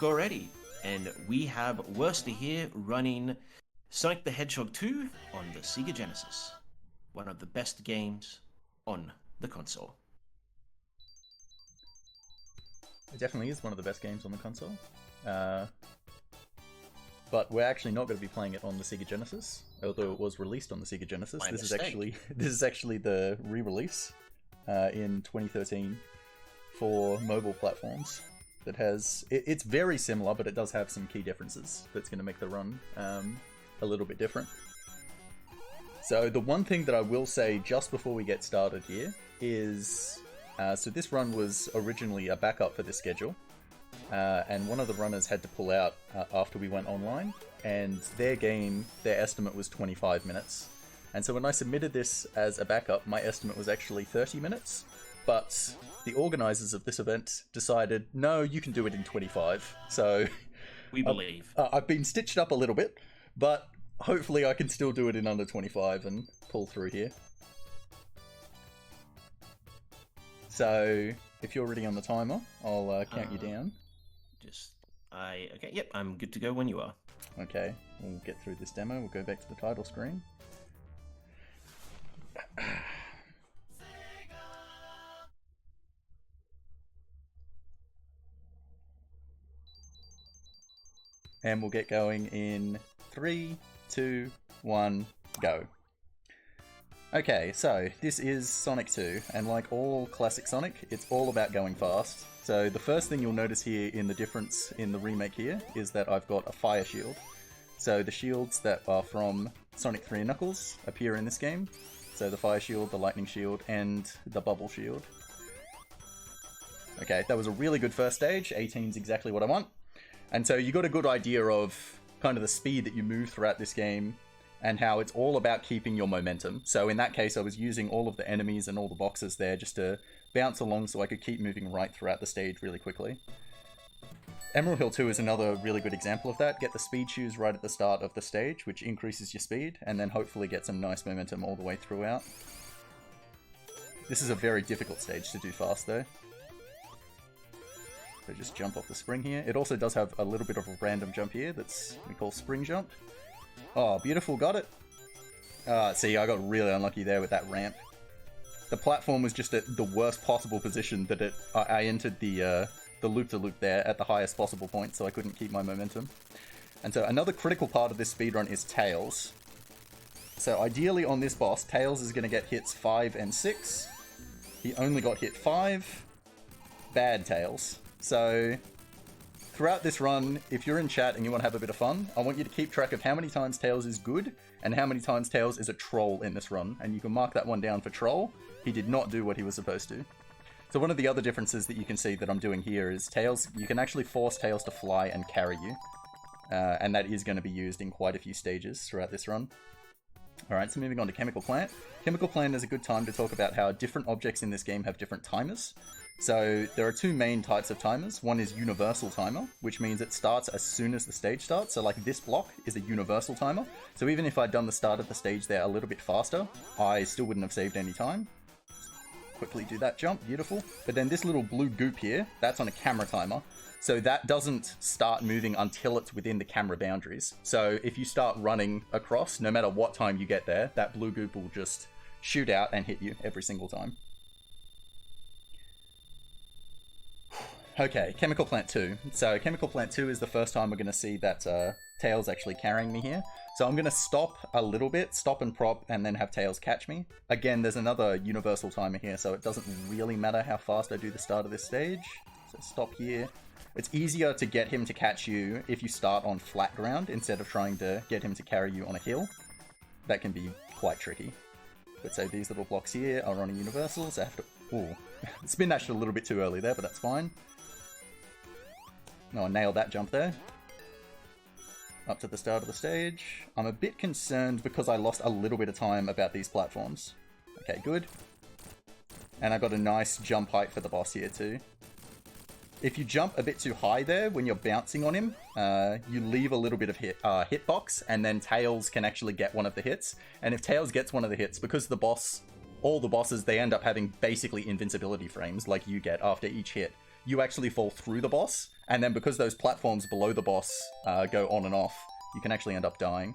Goretti, and we have Worsley here running Sonic the Hedgehog 2 on the Sega Genesis. One of the best games on the console. It definitely is one of the best games on the console. But we're actually not going to be playing it on the Sega Genesis, although it was released on the Sega Genesis. This is actually the re-release in 2013 for mobile platforms. That has it's very similar, but it does have some key differences that's going to make the run a little bit different. So the one thing that I will say just before we get started here is, so this run was originally a backup for this schedule. And one of the runners had to pull out after we went online, and their estimate was 25 minutes. And so when I submitted this as a backup, my estimate was actually 30 minutes, but the organizers of this event decided, no, you can do it in 25. So we believe. I've been stitched up a little bit, but hopefully I can still do it in under 25 and pull through here. So if you're ready on the timer, I'll count you down. Okay, yep, I'm good to go when you are. Okay, we'll get through this demo. We'll go back to the title screen. And we'll get going in 3, 2, 1, go. Okay, so this is Sonic 2, and like all classic Sonic, it's all about going fast. So the first thing you'll notice here in the difference in the remake here is that I've got a fire shield. So the shields that are from Sonic 3 and Knuckles appear in this game. So the fire shield, the lightning shield, and the bubble shield. Okay, that was a really good first stage. 18's exactly what I want. And so you got a good idea of kind of the speed that you move throughout this game and how it's all about keeping your momentum. So in that case, I was using all of the enemies and all the boxes there just to bounce along so I could keep moving right throughout the stage really quickly. Emerald Hill 2 is another really good example of that. Get the speed shoes right at the start of the stage, which increases your speed, and then hopefully get some nice momentum all the way throughout. This is a very difficult stage to do fast though. So just jump off the spring here. It also does have a little bit of a random jump here that's we call spring jump. Oh, beautiful, got it. See, I got really unlucky there with that ramp. The platform was just at the worst possible position that I entered the loop-to-loop there at the highest possible point, so I couldn't keep my momentum. And so another critical part of this speedrun is Tails. So ideally on this boss, Tails is going to get hits 5 and 6. He only got hit 5. Bad Tails. So throughout this run, if you're in chat and you want to have a bit of fun, I want you to keep track of how many times Tails is good and how many times Tails is a troll in this run. And you can mark that one down for troll. He did not do what he was supposed to. So one of the other differences that you can see that I'm doing here is Tails, you can actually force Tails to fly and carry you. And that is going to be used in quite a few stages throughout this run. Alright, so moving on to Chemical Plant. Chemical Plant is a good time to talk about how different objects in this game have different timers. So there are two main types of timers. One is universal timer, which means it starts as soon as the stage starts. So like this block is a universal timer. So even if I'd done the start of the stage there a little bit faster, I still wouldn't have saved any time. Quickly do that jump, beautiful. But then this little blue goop here, that's on a camera timer. So that doesn't start moving until it's within the camera boundaries. So if you start running across, no matter what time you get there, that blue goop will just shoot out and hit you every single time. Okay, Chemical Plant 2. So Chemical Plant 2 is the first time we're going to see that Tails actually carrying me here. So I'm going to stop a little bit, stop and prop, and then have Tails catch me. Again, there's another universal timer here, so it doesn't really matter how fast I do the start of this stage. So stop here. It's easier to get him to catch you if you start on flat ground instead of trying to get him to carry you on a hill. That can be quite tricky. But so these little blocks here are on a universal, so I have to... Ooh, spin dashed a little bit too early there, but that's fine. No, I nailed that jump there. Up to the start of the stage. I'm a bit concerned because I lost a little bit of time about these platforms. Okay, good. And I got a nice jump height for the boss here too. If you jump a bit too high there when you're bouncing on him, you leave a little bit of hitbox, and then Tails can actually get one of the hits. And if Tails gets one of the hits, because all the bosses, they end up having basically invincibility frames like you get after each hit. you actually fall through the boss. And then because those platforms below the boss go on and off, you can actually end up dying.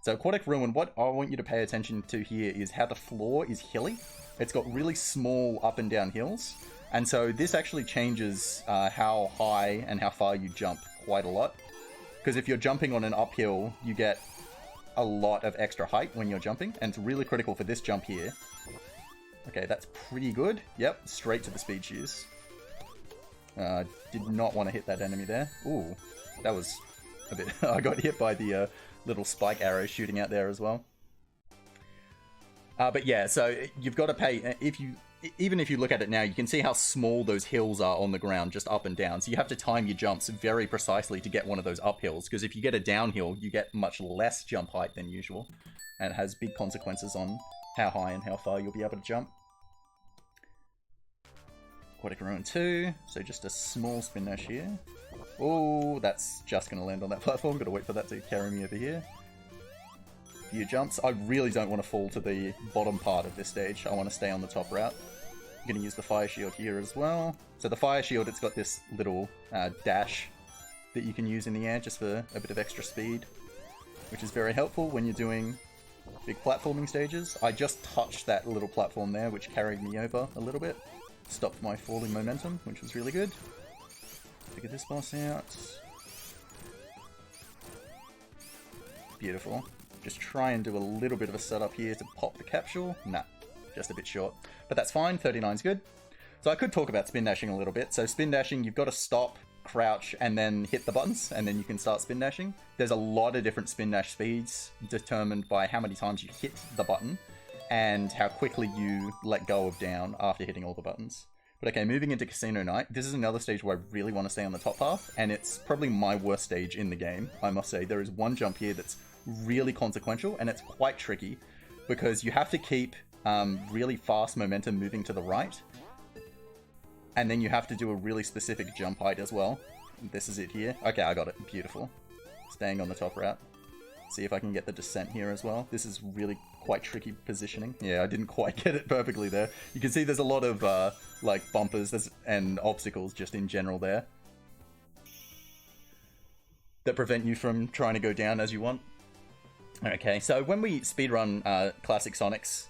So Aquatic Room, what I want you to pay attention to here is how the floor is hilly. It's got really small up and down hills. And so this actually changes how high and how far you jump quite a lot. Because if you're jumping on an uphill, you get a lot of extra height when you're jumping. And it's really critical for this jump here. Okay, that's pretty good. Yep, straight to the speed shoes. Did not want to hit that enemy there. Ooh, that was a bit... I got hit by the little spike arrows shooting out there as well. But yeah, so you've got to pay... Even if you look at it now, you can see how small those hills are on the ground, just up and down. So you have to time your jumps very precisely to get one of those uphills, because if you get a downhill, you get much less jump height than usual. And it has big consequences on how high and how far you'll be able to jump. Aquatic Room 2, so just a small spin dash here. Oh, that's just going to land on that platform. Got to wait for that to carry me over here. Few jumps. I really don't want to fall to the bottom part of this stage. I want to stay on the top route. I'm going to use the fire shield here as well. So the fire shield, it's got this little dash that you can use in the air just for a bit of extra speed, which is very helpful when you're doing big platforming stages. I just touched that little platform there, which carried me over a little bit. Stopped my falling momentum, which was really good. Figure this boss out. Beautiful. Just try and do a little bit of a setup here to pop the capsule. Nah, just a bit short. But that's fine, 39's good. So I could talk about spin dashing a little bit. So spin dashing, you've got to stop, crouch, and then hit the buttons, and then you can start spin dashing. There's a lot of different spin dash speeds determined by how many times you hit the button and how quickly you let go of down after hitting all the buttons. But okay, moving into Casino Night, this is another stage where I really want to stay on the top path, and it's probably my worst stage in the game, I must say. There is one jump here that's really consequential, and it's quite tricky, because you have to keep really fast momentum moving to the right, and then you have to do a really specific jump height as well. This is it here. Okay, I got it. Beautiful. Staying on the top route. See if I can get the descent here as well. This is really quite tricky positioning. Yeah, I didn't quite get it perfectly there. You can see there's a lot of like bumpers and obstacles just in general there that prevent you from trying to go down as you want. Okay, so when we speedrun classic Sonics,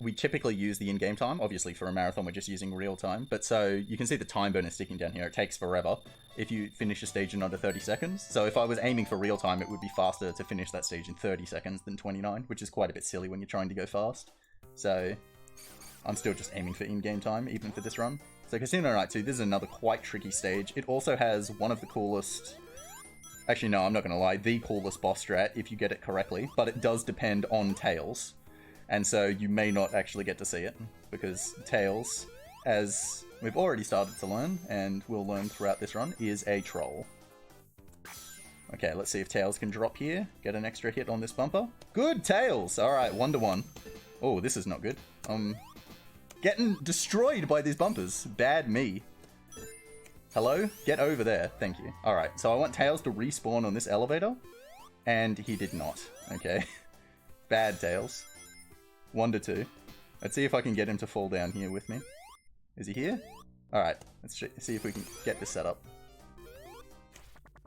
we typically use the in-game time. Obviously for a marathon we're just using real time, but so you can see the time bonus sticking down here. It takes forever if you finish a stage in under 30 seconds. So if I was aiming for real time, it would be faster to finish that stage in 30 seconds than 29, which is quite a bit silly when you're trying to go fast. So I'm still just aiming for in-game time, even for this run. So Casino Night 2, this is another quite tricky stage. It also has one of the coolest... Actually, no, I'm not going to lie. The coolest boss strat, if you get it correctly, but it does depend on Tails. And so you may not actually get to see it, because Tails, as we've already started to learn, and we'll learn throughout this run, is a troll. Okay, let's see if Tails can drop here, get an extra hit on this bumper. Good, Tails! Alright, 1-1. Oh, this is not good. Getting destroyed by these bumpers. Bad me. Hello? Get over there. Thank you. Alright, so I want Tails to respawn on this elevator, and he did not. Okay. Bad Tails. 1-2. Let's see if I can get him to fall down here with me. Is he here? Alright, let's see if we can get this set up.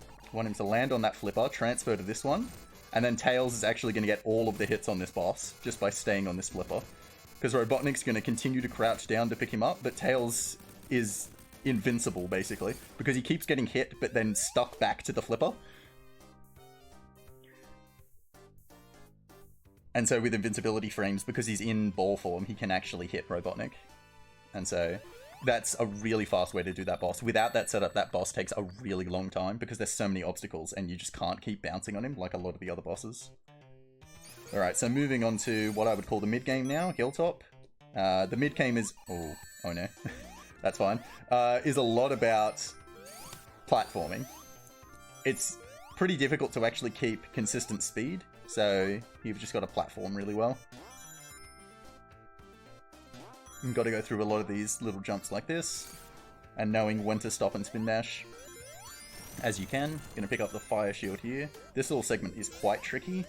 I want him to land on that flipper, transfer to this one, and then Tails is actually going to get all of the hits on this boss, just by staying on this flipper. Because Robotnik's going to continue to crouch down to pick him up, but Tails is invincible, basically, because he keeps getting hit, but then stuck back to the flipper. And so with invincibility frames, because he's in ball form, he can actually hit Robotnik. And so that's a really fast way to do that boss. Without that setup, that boss takes a really long time, because there's so many obstacles, and you just can't keep bouncing on him like a lot of the other bosses. Alright, so moving on to what I would call the mid-game now, Hilltop. The mid-game is... Oh no. That's fine. Is a lot about platforming. It's pretty difficult to actually keep consistent speed, so you've just got to platform really well. You've got to go through a lot of these little jumps like this, and knowing when to stop and spin dash as you can. Gonna pick up the fire shield here. This little segment is quite tricky.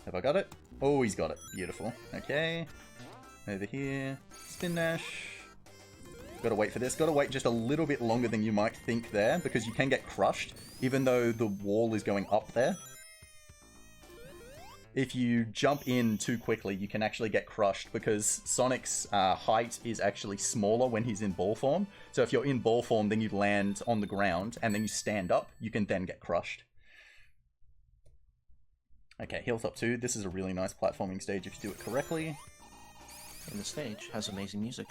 Have I got it? Oh, he's got it. Beautiful. Okay. Over here. Spin dash. Gotta wait for this. Gotta wait just a little bit longer than you might think there, because you can get crushed, even though the wall is going up there. If you jump in too quickly, you can actually get crushed, because Sonic's height is actually smaller when he's in ball form. So if you're in ball form, then you land on the ground, and then you stand up, you can then get crushed. Okay, Hilltop 2. This is a really nice platforming stage if you do it correctly. And the stage has amazing music.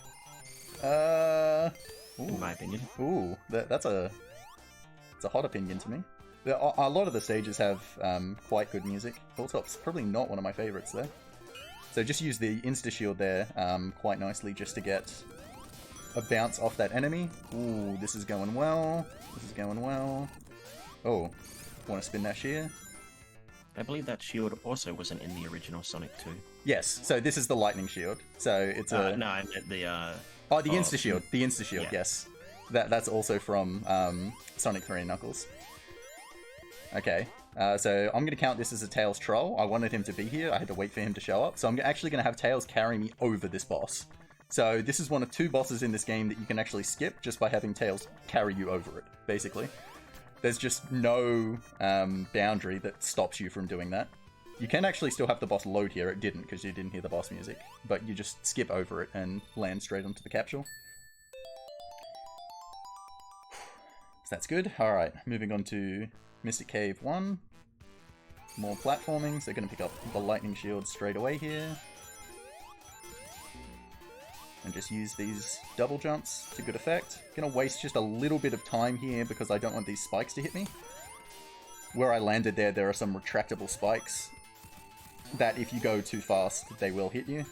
In my opinion. Ooh, that's a hot opinion to me. A lot of the stages have quite good music. Hilltop's probably not one of my favorites though. So just use the insta-shield there quite nicely just to get a bounce off that enemy. Ooh, this is going well. This is going well. Oh, want to spin that shear? I believe that shield also wasn't in the original Sonic 2. Yes, so this is the lightning shield. So it's a... No, I meant the... Oh, the insta-shield. The insta-shield, yeah. yes. That's also from Sonic 3 and Knuckles. Okay, so I'm going to count this as a Tails troll. I wanted him to be here. I had to wait for him to show up. So I'm actually going to have Tails carry me over this boss. So this is one of 2 bosses in this game that you can actually skip just by having Tails carry you over it, basically. There's just no boundary that stops you from doing that. You can actually still have the boss load here. It didn't, because you didn't hear the boss music. But you just skip over it and land straight onto the capsule. So that's good. Alright, moving on to Mystic Cave 1. More platforming, so going to pick up the lightning shield straight away here. And just use these double jumps to good effect. Gonna waste just a little bit of time here because I don't want these spikes to hit me. Where I landed there are some retractable spikes that if you go too fast, they will hit you.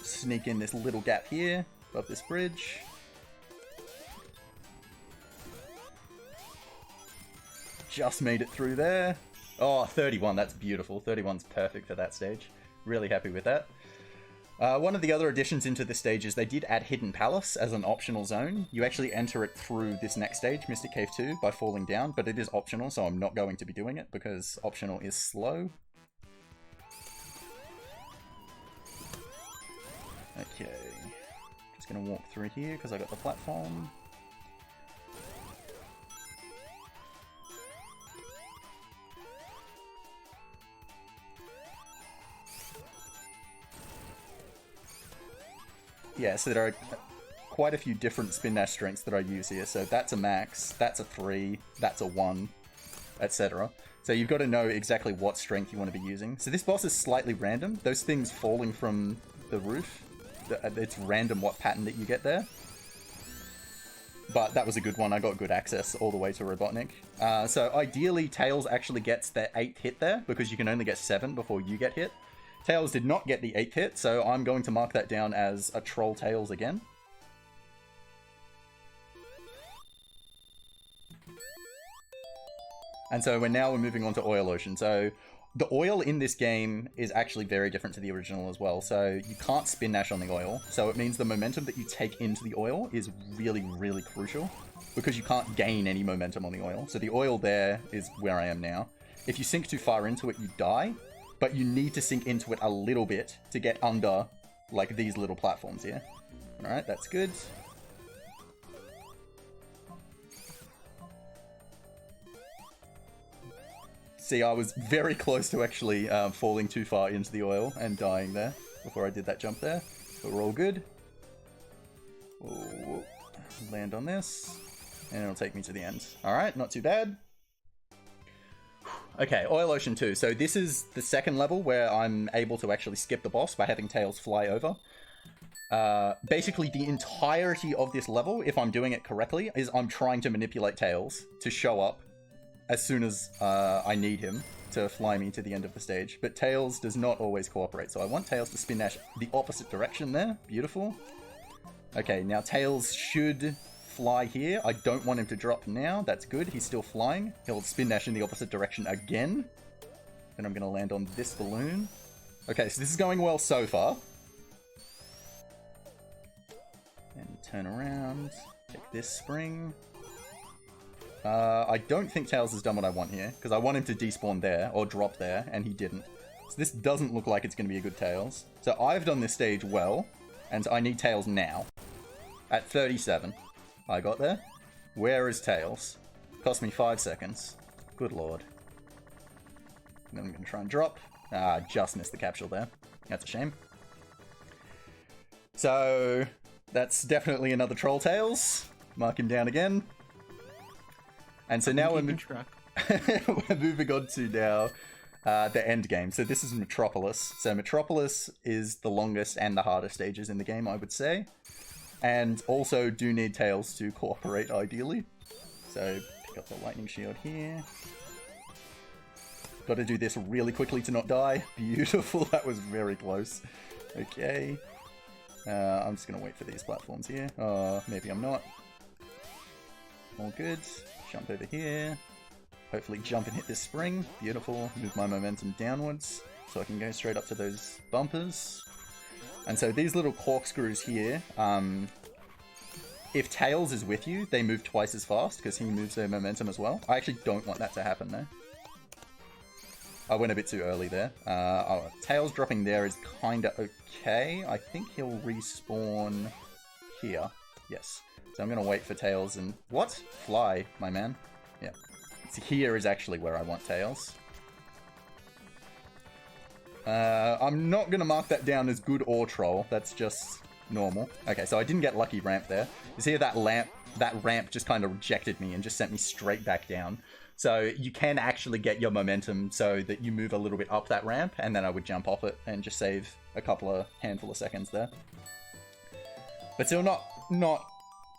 Sneak in this little gap here, above this bridge. Just made it through there. Oh, 31, that's beautiful. 31's perfect for that stage. Really happy with that. One of the other additions into this stage is they did add Hidden Palace as an optional zone. You actually enter it through this next stage, Mystic Cave 2, by falling down, but it is optional, so I'm not going to be doing it because optional is slow. Okay. Just gonna walk through here because I got the platform. Yeah, so there are quite a few different spin dash strengths that I use here. So that's a max, that's a 3, that's a 1, etc. So you've got to know exactly what strength you want to be using. So this boss is slightly random. Those things falling from the roof, it's random what pattern that you get there. But that was a good one. I got good access all the way to Robotnik. So ideally, Tails actually gets the 8th hit there, because you can only get 7 before you get hit. Tails did not get the 8th hit, so I'm going to mark that down as a Troll Tails again. And so we're moving on to Oil Ocean. So the oil in this game is actually very different to the original as well. So you can't spin dash on the oil. So it means the momentum that you take into the oil is really, really crucial, because you can't gain any momentum on the oil. So the oil there is where I am now. If you sink too far into it, you die. But you need to sink into it a little bit to get under, like, these little platforms here. Alright, that's good. See, I was very close to actually falling too far into the oil and dying there before I did that jump there. But we're all good. Whoa. Land on this. And it'll take me to the end. Alright, not too bad. Okay, Oil Ocean 2. So this is the second level where I'm able to actually skip the boss by having Tails fly over. Basically, the entirety of this level, if I'm doing it correctly, is I'm trying to manipulate Tails to show up as soon as I need him to fly me to the end of the stage. But Tails does not always cooperate, so I want Tails to spin dash the opposite direction there. Beautiful. Okay, now Tails should fly here. I don't want him to drop now. That's good. He's still flying. He'll spin dash in the opposite direction again. Then I'm going to land on this balloon. Okay, so this is going well so far. And turn around. Take this spring. I don't think Tails has done what I want here, because I want him to despawn there, or drop there, and he didn't. So this doesn't look like it's going to be a good Tails. So I've done this stage well, and I need Tails now. At 37. I got there. Where is Tails? Cost me 5 seconds. Good lord. And then I'm going to try and drop. Just missed the capsule there. That's a shame. So, that's definitely another Troll Tails. Mark him down again. And so now we're moving on to now the end game. So this is Metropolis. So Metropolis is the longest and the hardest stages in the game, I would say. And also do need Tails to cooperate, ideally. So pick up the lightning shield here. Got to do this really quickly to not die. Beautiful, that was very close. Okay. I'm just going to wait for these platforms here. Maybe I'm not. All good. Jump over here. Hopefully jump and hit this spring. Beautiful. Move my momentum downwards so I can go straight up to those bumpers. And so these little corkscrews here, if Tails is with you, they move twice as fast because he moves their momentum as well. I actually don't want that to happen though. I went a bit too early there. Tails dropping there is kinda okay. I think he'll respawn here. Yes. So I'm gonna wait for Tails and... What? Fly, my man. Yeah. So here is actually where I want Tails. I'm not gonna mark that down as good or troll. That's just normal. Okay, so I didn't get lucky ramp there. You see that ramp just kind of rejected me and just sent me straight back down. So you can actually get your momentum so that you move a little bit up that ramp, and then I would jump off it and just save a handful of seconds there. But still not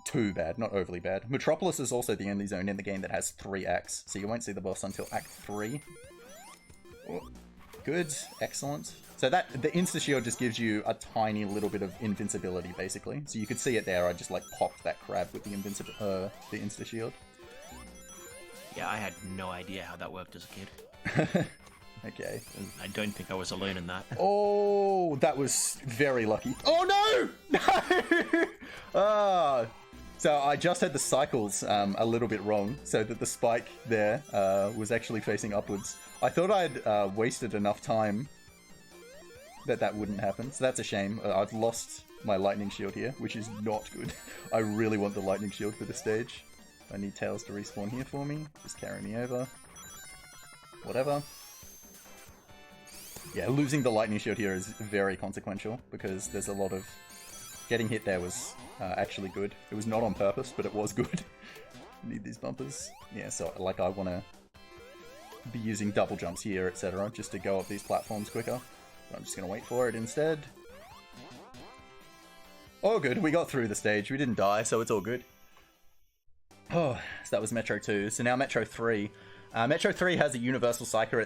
too bad, not overly bad. Metropolis is also the only zone in the game that has 3 acts, so you won't see the boss until Act 3. Oh, good, excellent. So the Insta Shield just gives you a tiny little bit of invincibility, basically. So you could see it there, I just like popped that crab with the Insta Shield. Yeah, I had no idea how that worked as a kid. Okay. I don't think I was alone in that. Oh, that was very lucky. Oh no! No! So I just had the cycles a little bit wrong, so that the spike there was actually facing upwards. I thought I'd wasted enough time that wouldn't happen, so that's a shame. I've lost my lightning shield here, which is not good. I really want the lightning shield for this stage. I need Tails to respawn here for me. Just carry me over. Whatever. Yeah, losing the lightning shield here is very consequential because there's a lot of... Getting hit there was actually good. It was not on purpose, but it was good. Need these bumpers. Yeah, so like I want to be using double jumps here, etc. just to go up these platforms quicker. But I'm just going to wait for it instead. Oh good, we got through the stage. We didn't die, so it's all good. Oh, so that was Metro 2. So now Metro 3. Metro 3 has a universal cycle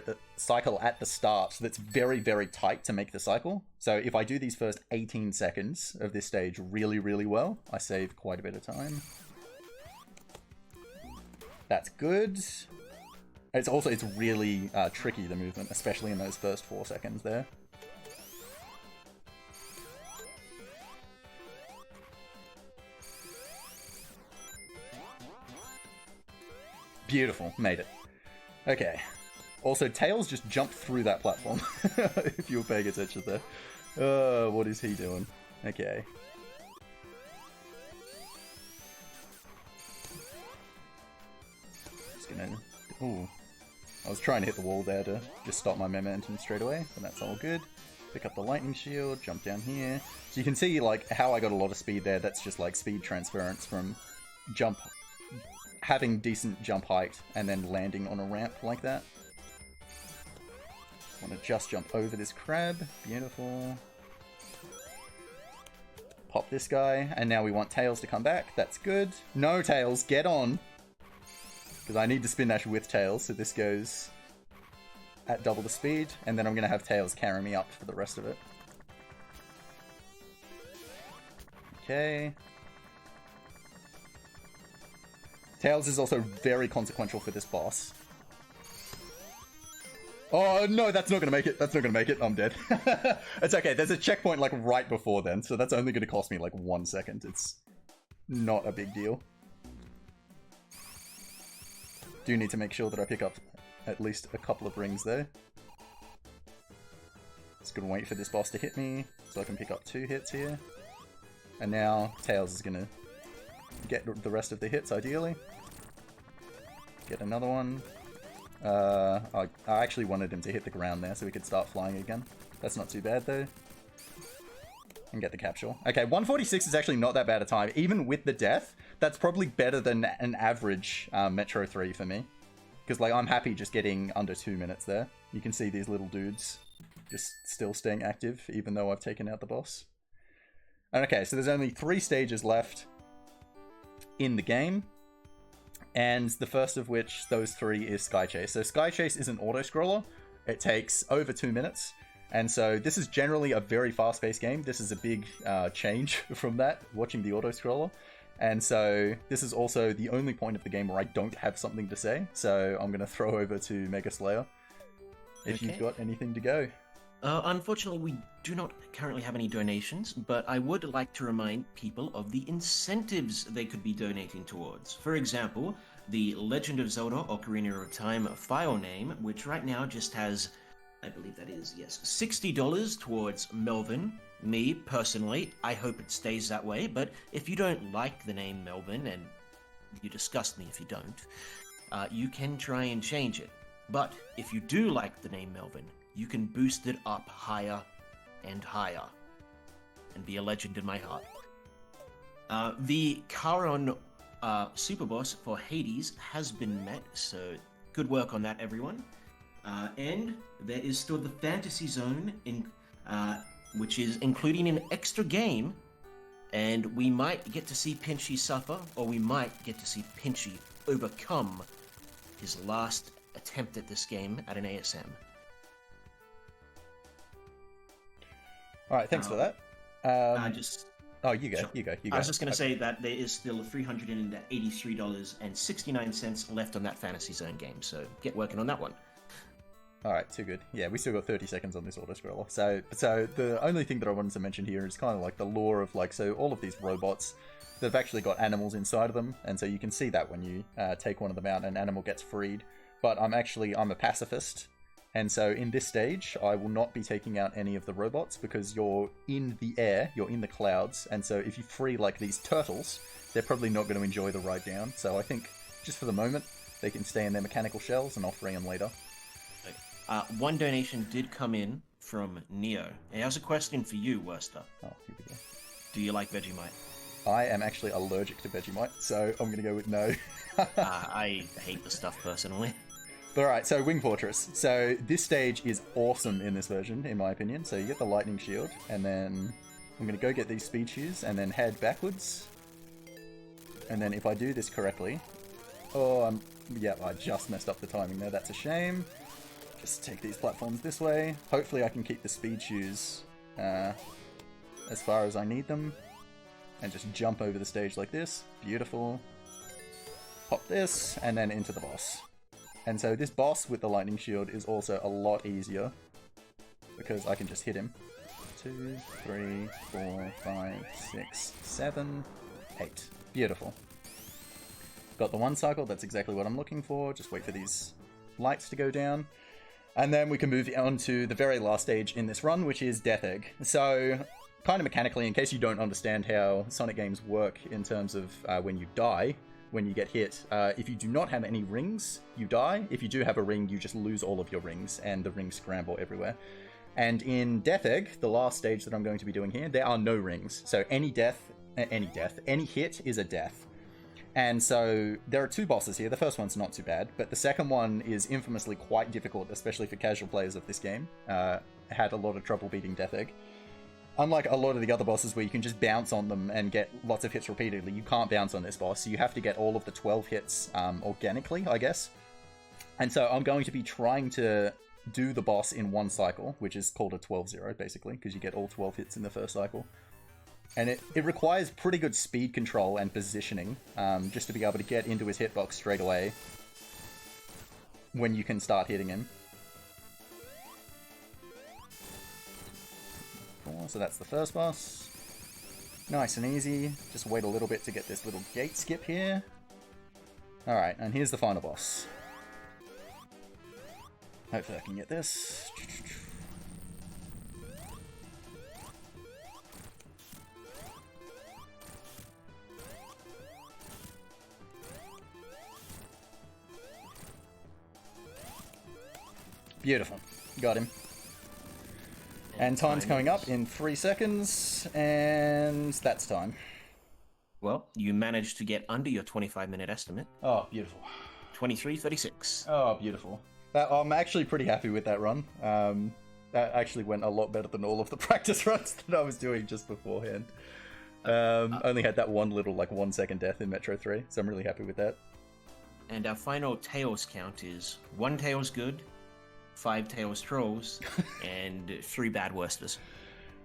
at the start, so that's very, very tight to make the cycle. So if I do these first 18 seconds of this stage really, really well, I save quite a bit of time. That's good. It's really tricky, the movement, especially in those first 4 seconds there. Beautiful, made it. Okay. Also, Tails just jumped through that platform, if you were paying attention there. What is he doing? Okay. Just gonna... Ooh. I was trying to hit the wall there to just stop my momentum straight away, but that's all good. Pick up the lightning shield, jump down here. So you can see, like, how I got a lot of speed there. That's just, like, speed transference from having decent jump height and then landing on a ramp like that. Want to just jump over this crab. Beautiful. Pop this guy. And now we want Tails to come back. That's good. No, Tails, get on. Because I need to spin dash with Tails, so this goes at double the speed. And then I'm going to have Tails carry me up for the rest of it. Okay. Tails is also very consequential for this boss. Oh, no, that's not going to make it. That's not going to make it. I'm dead. It's okay. There's a checkpoint, like, right before then, so that's only going to cost me, like, 1 second. It's not a big deal. Do need to make sure that I pick up at least a couple of rings there. Just gonna wait for this boss to hit me, so I can pick up 2 hits here. And now Tails is gonna get the rest of the hits, ideally. Get another one. I actually wanted him to hit the ground there so we could start flying again. That's not too bad though. And get the capsule. Okay, 146 is actually not that bad a time. Even with the death, that's probably better than an average Metro 3 for me. Because like I'm happy just getting under 2 minutes there. You can see these little dudes just still staying active even though I've taken out the boss. Okay, so there's only 3 stages left in the game. And the first of which, those 3, is Sky Chase. So Sky Chase is an auto-scroller. It takes over 2 minutes. And so this is generally a very fast-paced game. This is a big change from that, watching the auto-scroller. And so this is also the only point of the game where I don't have something to say. So I'm going to throw over to Mega Slayer if you've got anything to go. Unfortunately, we do not currently have any donations, but I would like to remind people of the incentives they could be donating towards. For example, the Legend of Zelda Ocarina of Time file name, which right now just has, I believe that is, yes, $60 towards Melvin. Me, personally, I hope it stays that way, but if you don't like the name Melvin, and you disgust me if you don't, you can try and change it. But if you do like the name Melvin, you can boost it up higher and higher and be a legend in my heart. The Charon super boss for Hades has been met, so good work on that, everyone. And there is still the Fantasy Zone, which is including an extra game, and we might get to see Pinchy suffer, or we might get to see Pinchy overcome his last attempt at this game at an ASM. Alright, thanks for that. Oh, you go, sure. you go. I was just going to say that there is still $383.69 left on that Fantasy Zone game, so get working on that one. Alright, too good. Yeah, we still got 30 seconds on this auto-scroller. So the only thing that I wanted to mention here is kind of like the lore of like, so all of these robots, they've actually got animals inside of them, and so you can see that when you take one of them out, an animal gets freed. But I'm a pacifist, and so in this stage, I will not be taking out any of the robots because you're in the air, you're in the clouds, and so if you free like these turtles, they're probably not going to enjoy the ride down. So I think, just for the moment, they can stay in their mechanical shells and I'll free them later. One donation did come in from Neo. He has a question for you, Worster. Oh, here we go. Do you like Vegemite? I am actually allergic to Vegemite, so I'm going to go with no. I hate the stuff personally. But alright, so Wing Fortress. So this stage is awesome in this version, in my opinion. So you get the lightning shield, and then I'm going to go get these speed shoes, and then head backwards. And then if I do this correctly... Oh, yeah, I just messed up the timing there. That's a shame. Just take these platforms this way. Hopefully I can keep the speed shoes as far as I need them. And just jump over the stage like this. Beautiful. Pop this, and then into the boss. And so this boss with the lightning shield is also a lot easier because I can just hit him. 2, 3, 4, 5, 6, 7, 8. Beautiful. Got the 1 cycle, that's exactly what I'm looking for. Just wait for these lights to go down. And then we can move on to the very last stage in this run, which is Death Egg. So, kind of mechanically, in case you don't understand how Sonic games work in terms of when you die, when you get hit, if you do not have any rings, you die. If you do have a ring, you just lose all of your rings, and the rings scramble everywhere. And in Death Egg, the last stage that I'm going to be doing here, there are no rings. So any hit is a death. And so there are 2 bosses here. The first one's not too bad, but the second one is infamously quite difficult, especially for casual players of this game. Had a lot of trouble beating Death Egg. Unlike a lot of the other bosses where you can just bounce on them and get lots of hits repeatedly, you can't bounce on this boss. You have to get all of the 12 hits organically, I guess. And so I'm going to be trying to do the boss in 1 cycle, which is called a 12-0, basically, because you get all 12 hits in the first cycle. And it requires pretty good speed control and positioning, just to be able to get into his hitbox straight away when you can start hitting him. So that's the first boss. Nice and easy. Just wait a little bit to get this little gate skip here. Alright, and here's the final boss. Hopefully I can get this. Beautiful. Got him. And time's coming up in 3 seconds, and that's time. Well, you managed to get under your 25-minute estimate. Oh, beautiful. 23:36. Oh, beautiful. I'm actually pretty happy with that run. That actually went a lot better than all of the practice runs that I was doing just beforehand. Only had that one little, 1 second death in Metro 3, so I'm really happy with that. And our final Tails count is 1 Tails good, 5 Tails trolls, and 3 bad worsters.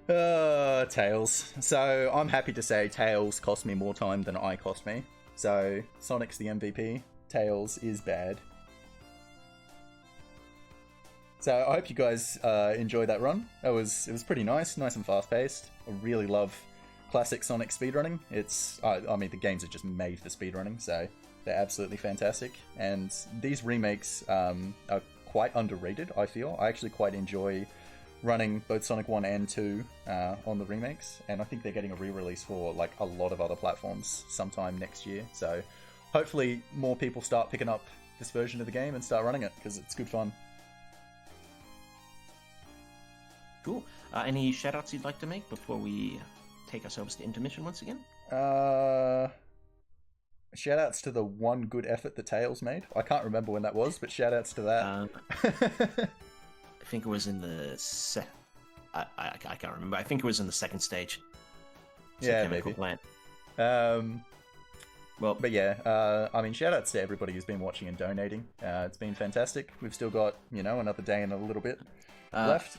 Tails. So I'm happy to say Tails cost me more time than I cost me. So Sonic's the MVP. Tails is bad. So I hope you guys enjoyed that run. It was pretty nice and fast paced. I really love classic Sonic speedrunning. I mean the games are just made for speedrunning, so they're absolutely fantastic. And these remakes are quite underrated, I feel. I actually quite enjoy running both Sonic 1 and 2 on the remakes, and I think they're getting a re-release for a lot of other platforms sometime next year. So hopefully more people start picking up this version of the game and start running it, because it's good fun. Cool. Any shoutouts you'd like to make before we take ourselves to intermission once again? Shoutouts to the one good effort that Tails made. I can't remember when that was, but shoutouts to that. I think it was in the I can't remember. I think it was in the second stage. Yeah, maybe. Plant. Well, but yeah, I mean, shoutouts to everybody who's been watching and donating. It's been fantastic. We've still got, another day and a little bit left.